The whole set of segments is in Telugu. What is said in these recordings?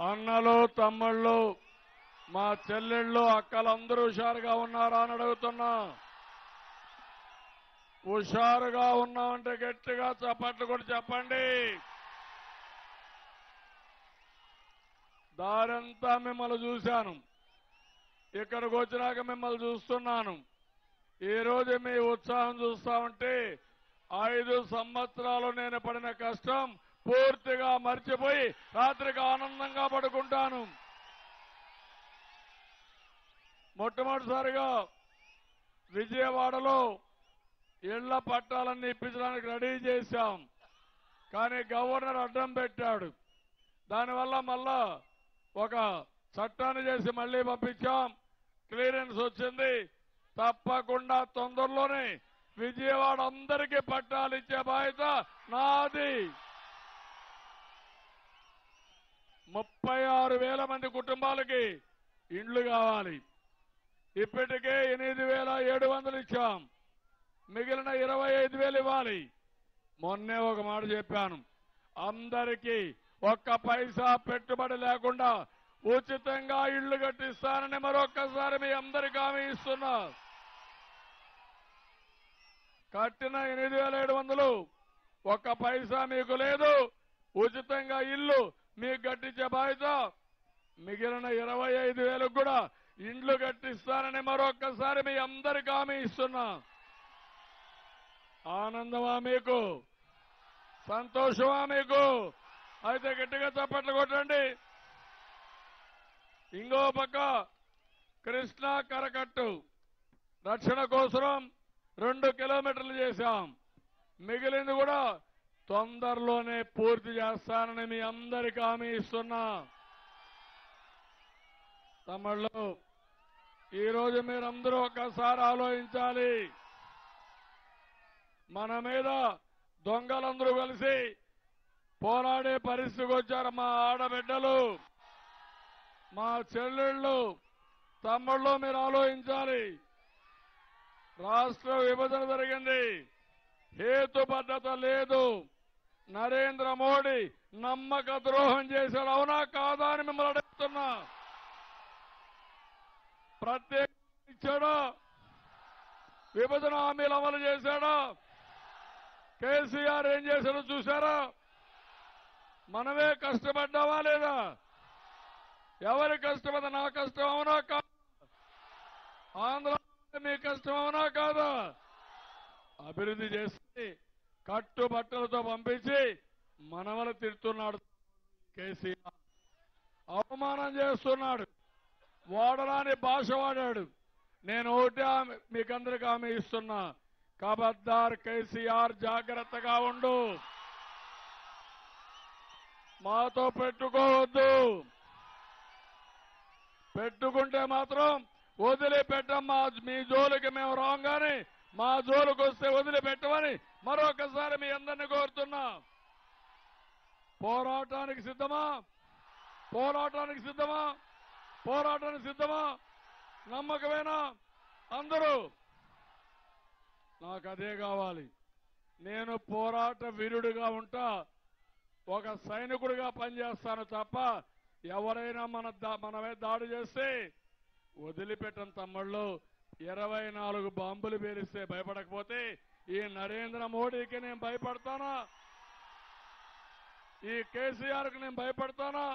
అన్నలు తమ్ముళ్ళు మా చెల్లెళ్ళు అక్కలందరూ హుషారుగా ఉన్నారా అని అడుగుతున్నా. హుషారుగా ఉన్నామంటే గట్టిగా చప్పట్లు కూడా చెప్పండి. దారంతా మిమ్మల్ని చూశాను, ఇక్కడికి వచ్చినాక మిమ్మల్ని చూస్తున్నాను. ఈ రోజు మీ ఉత్సాహం చూస్తా ఉంటే 5 సంవత్సరాలు నేను పడిన కష్టం పూర్తిగా మర్చిపోయి రాత్రికి ఆనందంగా పడుకుంటాను. మొట్టమొదటిసారిగా విజయవాడలో ఇళ్ల పట్టాలన్నీ ఇప్పించడానికి రెడీ చేశాం. కానీ గవర్నర్ అడ్డం పెట్టాడు. దానివల్ల మళ్ళా ఒక చట్టాన్ని చేసి మళ్లీ పంపించాం. క్లియరెన్స్ వచ్చింది. తప్పకుండా తొందరలోనే విజయవాడ అందరికీ పట్టాలు ఇచ్చే బాధ్యత నాది. 36,000 మంది కుటుంబాలకి ఇండ్లు కావాలి. ఇప్పటికే 8,700 ఇచ్చాం. మిగిలిన 25,000 ఇవ్వాలి. మొన్నే ఒక మాట చెప్పాను, అందరికీ ఒక్క పైసా పెట్టుబడి లేకుండా ఉచితంగా ఇళ్లు కట్టిస్తానని మరొక్కసారి మీ అందరికీ హామీ ఇస్తున్నా. కట్టిన 8,700 ఒక్క పైసా మీకు లేదు. ఉచితంగా ఇల్లు మీకు కట్టించే బాధ్యత. మిగిలిన 25,000 కూడా ఇండ్లు కట్టిస్తానని మరొక్కసారి మీ అందరికీ హామీ ఇస్తున్నా. ఆనందమా మీకు? సంతోషమా మీకు? అయితే గట్టిగా చప్పట్లు కొట్టండి. ఇంకో పక్క కృష్ణా కరకట్టు రక్షణ కోసం 2 కిలోమీటర్లు చేశాం. మిగిలింది కూడా తొందరలోనే పూర్తి చేస్తానని మీ అందరికీ హామీ ఇస్తున్నా. తమ్ముళ్ళు, ఈరోజు మీరందరూ ఒక్కసారి ఆలోచించాలి. మన మీద దొంగలందరూ కలిసి పోరాడే పరిస్థితికి వచ్చారు. మా ఆడబిడ్డలు, మా చెల్లెళ్ళు, తమ్ముళ్ళు, మీరు ఆలోచించాలి. రాష్ట్ర విభజన జరిగింది, హేతుబద్ధత లేదు. నరేంద్ర మోడీ నమ్మక ద్రోహం చేశాడు. అవునా కాదా అని మిమ్మల్ని అడుగుతున్నా. ప్రత్యేక ఇచ్చాడా? విభజన హామీలు అమలు చేశాడా? కేసీఆర్ ఏం చేశాడో చూశారా? మనమే కష్టపడ్డావా లేదా? ఎవరి కష్టం? నా కష్టం అవునా కాదా? ఆంధ్ర మీ కష్టం అవునా కాదా? అభివృద్ధి చేసి కట్టుబట్టలతో పంపించి మనవలు తిడుతున్నాడు కేసీఆర్. అవమానం చేస్తున్నాడు. వాడరాని భాష వాడాడు. నేను ఒకటే మీకందరికీ హామీ ఇస్తున్నా, ఖబర్దార్ కేసీఆర్, జాగ్రత్తగా ఉండు. మాతో పెట్టుకోవద్దు. పెట్టుకుంటే మాత్రం వదిలిపెట్టమ్మా. మీ జోలికి మేము రాగానే మా జోలికి వస్తే వదిలిపెట్టమని మరొకసారి మీ అందరినీ కోరుతున్నా. పోరాటానికి సిద్ధమా? పోరాటానికి సిద్ధమా? పోరాటానికి సిద్ధమా? నమ్మకమేనా? అందరూ నాకు అదే కావాలి. నేను పోరాట వీరుడిగా ఉంటా, ఒక సైనికుడిగా పనిచేస్తాను తప్ప ఎవరైనా మన మీద దాడి చేస్తే వదిలిపెట్టను తమ్ముళ్ళు. 24 బాంబులు పేలిస్తే భయపడకపోతే ఈ నరేంద్ర మోడీకి నేను భయపడతానా? ఈ కేసీఆర్కి నేను భయపడతానా?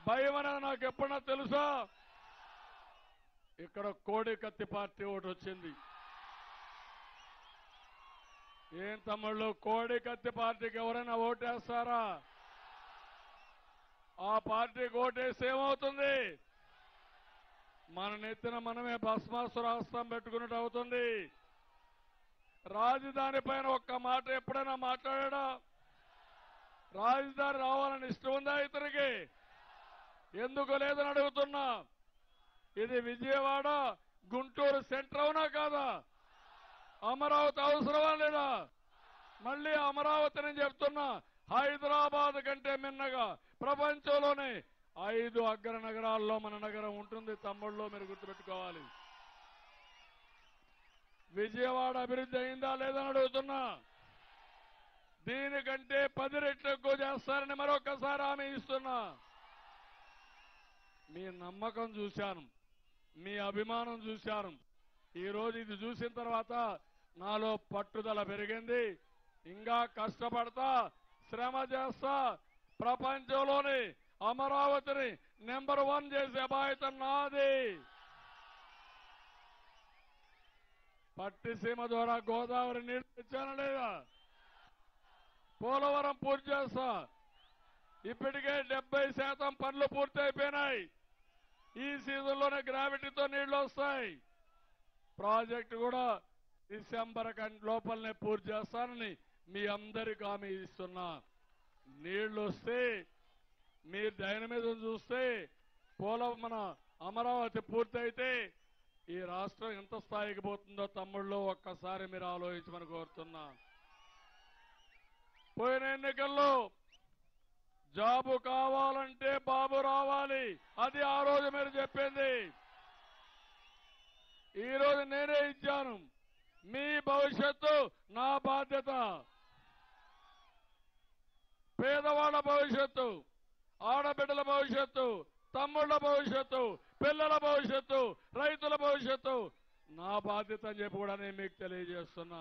భయం అనేది నాకు ఎప్పుడన్నా తెలుసా? ఇక్కడ కోడి కత్తి పార్టీ ఒకటి వచ్చింది. ఏం తమ్ముళ్ళు, కోడి కత్తి పార్టీకి ఎవరైనా ఓటేస్తారా? ఆ పార్టీకి ఓటేస్తే ఏమవుతుంది? మన నెత్తిన మనమే భస్మాసురాస్త్రం పెట్టుకున్నట్టు అవుతుంది. రాజధాని పైన ఒక్క మాట ఎప్పుడైనా మాట్లాడా? రాజధాని రావాలని ఇష్టం ఉందా ఇతనికి? ఎందుకు లేదని అడుగుతున్నా. ఇది విజయవాడ, గుంటూరు సెంటర్ అవునా కాదా? అమరావతి అవసరమా లేదా? మళ్ళీ అమరావతి నేను చెప్తున్నా, హైదరాబాద్ కంటే మిన్నగా ప్రపంచంలోనే 5 అగ్ర నగరాల్లో మన నగరం ఉంటుంది. తమ్ముళ్ళు, మీరు గుర్తుపెట్టుకోవాలి. విజయవాడ అభివృద్ధి అయిందా లేదని అడుగుతున్నా. దీనికంటే 10 రెట్లు ఎక్కువ చేస్తారని మరొకసారి హామీ ఇస్తున్నా. మీ నమ్మకం చూశాను, మీ అభిమానం చూశాను. ఈరోజు ఇది చూసిన తర్వాత నాలో పట్టుదల పెరిగింది. ఇంకా కష్టపడతా, శ్రమ చేస్తా, ప్రపంచంలోని అమరావతిని నెంబర్ 1 చేసే బాధ్యత నాది. పట్టిసీమ ద్వారా గోదావరి నీళ్లు తెచ్చానా లేదా? పోలవరం పూర్తి చేస్తా. ఇప్పటికే 70% పనులు పూర్తి అయిపోయినాయి. ఈ సీజన్లోనే గ్రావిటీతో నీళ్లు వస్తాయి. ప్రాజెక్టు కూడా డిసెంబర్ లోపలనే పూర్తి చేస్తానని మీ అందరికీ హామీ ఇస్తున్నా. నీళ్లు వస్తే మీరు డైనమిజం చూస్తే మన అమరావతి పూర్తయితే ఈ రాష్ట్రం ఎంత స్థాయికి పోతుందో తమ్ముళ్ళు ఒక్కసారి మీరు ఆలోచించమని కోరుతున్నా. పోయిన ఎన్నికల్లో జాబు కావాలంటే బాబు రావాలి, అది ఆ రోజు మీరు చెప్పింది. ఈ రోజు నేనే ఇచ్చాను. మీ భవిష్యత్తు నా బాధ్యత. పేదవాళ్ల భవిష్యత్తు, ఆడబిడ్డల భవిష్యత్తు, తమ్ముళ్ల భవిష్యత్తు, పిల్లల భవిష్యత్తు, రైతుల భవిష్యత్తు నా బాధ్యత అని చెప్పి కూడా నేను మీకు తెలియజేస్తున్నా.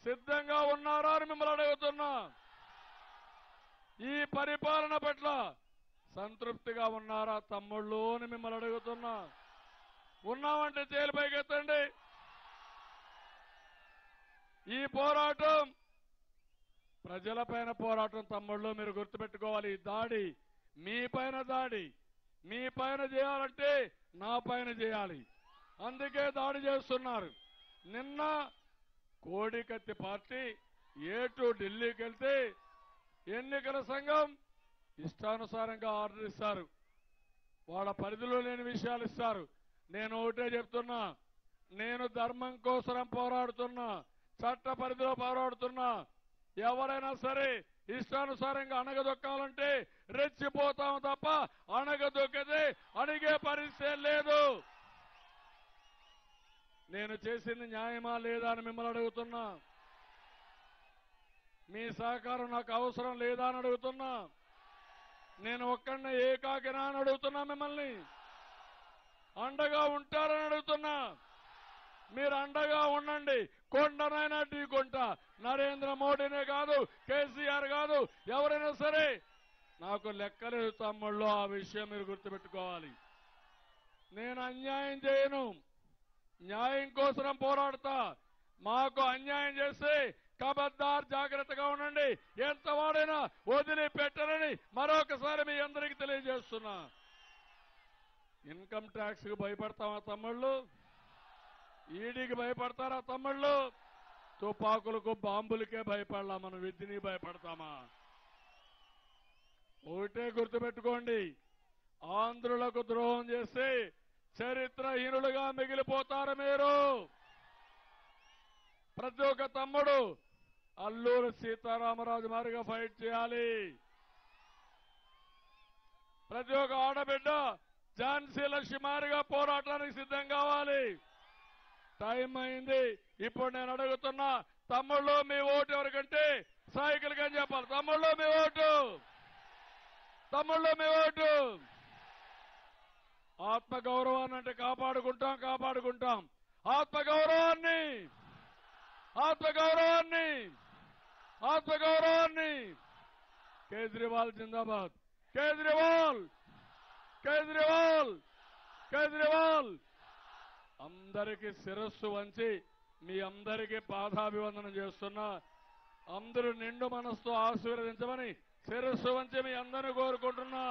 సిద్ధంగా ఉన్నారా అని మిమ్మల్ని అడుగుతున్నా. ఈ పరిపాలన పట్ల సంతృప్తిగా ఉన్నారా తమ్ముళ్ళు అని మిమ్మల్ని అడుగుతున్నా. ఉన్నామంటే చేతులు పైకెత్తండి. ఈ పోరాటం ప్రజలపైన పోరాటం తమ్ముళ్ళు, మీరు గుర్తుపెట్టుకోవాలి. ఈ దాడి మీ పైన దాడి. మీ పైన చేయాలంటే నా పైన చేయాలి. అందుకే దాడి చేస్తున్నారు. నిన్న కోడికత్తి పార్టీ ఏటు ఢిల్లీకి వెళ్తే ఎన్నికల సంఘం ఇష్టానుసారంగా ఆర్డర్ ఇస్తారు. వాళ్ళ పరిధిలో లేని విషయాలు ఇస్తారు. నేను ఒకటే చెప్తున్నా, నేను ధర్మం కోసం పోరాడుతున్నా, చట్ట పరిధిలో పోరాడుతున్నా. ఎవరైనా సరే ఇష్టానుసారంగా అణగదొక్కాలంటే రెచ్చిపోతాం తప్ప అణగదొక్కితే అడిగే పరిస్థితి లేదు. నేను చేసింది న్యాయమా లేదా అని మిమ్మల్ని అడుగుతున్నా. మీ సహకారం నాకు అవసరం లేదా అని అడుగుతున్నా. నేను ఒక్కడిని ఏకాకినా అని అడుగుతున్నా. మిమ్మల్ని అండగా ఉంటారని అడుగుతున్నా. మీరు అండగా ఉండండి. కొండనైనా ఢీకొంటా. నరేంద్ర మోడీనే కాదు, కేసీఆర్ కాదు, ఎవరైనా సరే నాకు లెక్కలేదు తమ్ముళ్ళు. ఆ విషయం మీరు గుర్తుపెట్టుకోవాలి. నేను అన్యాయం చేయను, న్యాయం కోసం పోరాడతా. మాకు అన్యాయం చేస్తే ఖబర్దార్ జాగ్రత్తగా ఉండండి. ఎంత వాడైనా వదిలిపెట్టరని మరొకసారి మీ అందరికీ తెలియజేస్తున్నా. ఇన్కమ్ ట్యాక్స్ కు భయపడతామా తమ్ముళ్ళు? ఈడీకి భయపడతారా తమ్ముళ్ళు? తుపాకులకు బాంబులకే భయపడలా, మనం విద్యని భయపడతామా? ఒకటే గుర్తుపెట్టుకోండి, ఆంధ్రులకు ద్రోహం చేస్తే చరిత్రహీనులుగా మిగిలిపోతారు మీరు. ప్రతి ఒక్క తమ్ముడు అల్లూరి సీతారామరాజు మారిగా ఫైట్ చేయాలి. ప్రతి ఒక్క ఆడబిడ్డ ఝాన్సీ లక్ష్మి మారిగా పోరాటానికి సిద్ధం కావాలి. టైం అయింది. ఇప్పుడు నేను అడుగుతున్నా, తమ్ముళ్ళు మీ ఓటు ఎవరికంటే సైకిల్ అని చెప్పాలి. తమ్ముళ్ళు మీ ఓటు, తమ్ముళ్ళు మీ ఓటు. ఆత్మగౌరవాన్ని అంటే కాపాడుకుంటాం, కాపాడుకుంటాం. ఆత్మగౌరవాన్ని, ఆత్మగౌరవాన్ని, ఆత్మగౌరవాన్ని. కేజ్రీవాల్ జిందాబాద్. కేజ్రీవాల్, కేజ్రీవాల్, కేజ్రీవాల్. అందరికీ శిరస్సు వంచి మీ అందరికీ పాదాభివందనం చేస్తున్నా. అందరూ నిండు మనసుతో ఆశీర్వదించమని శిరస్సు వంచి మీ అందరిని కోరుకుంటున్నా.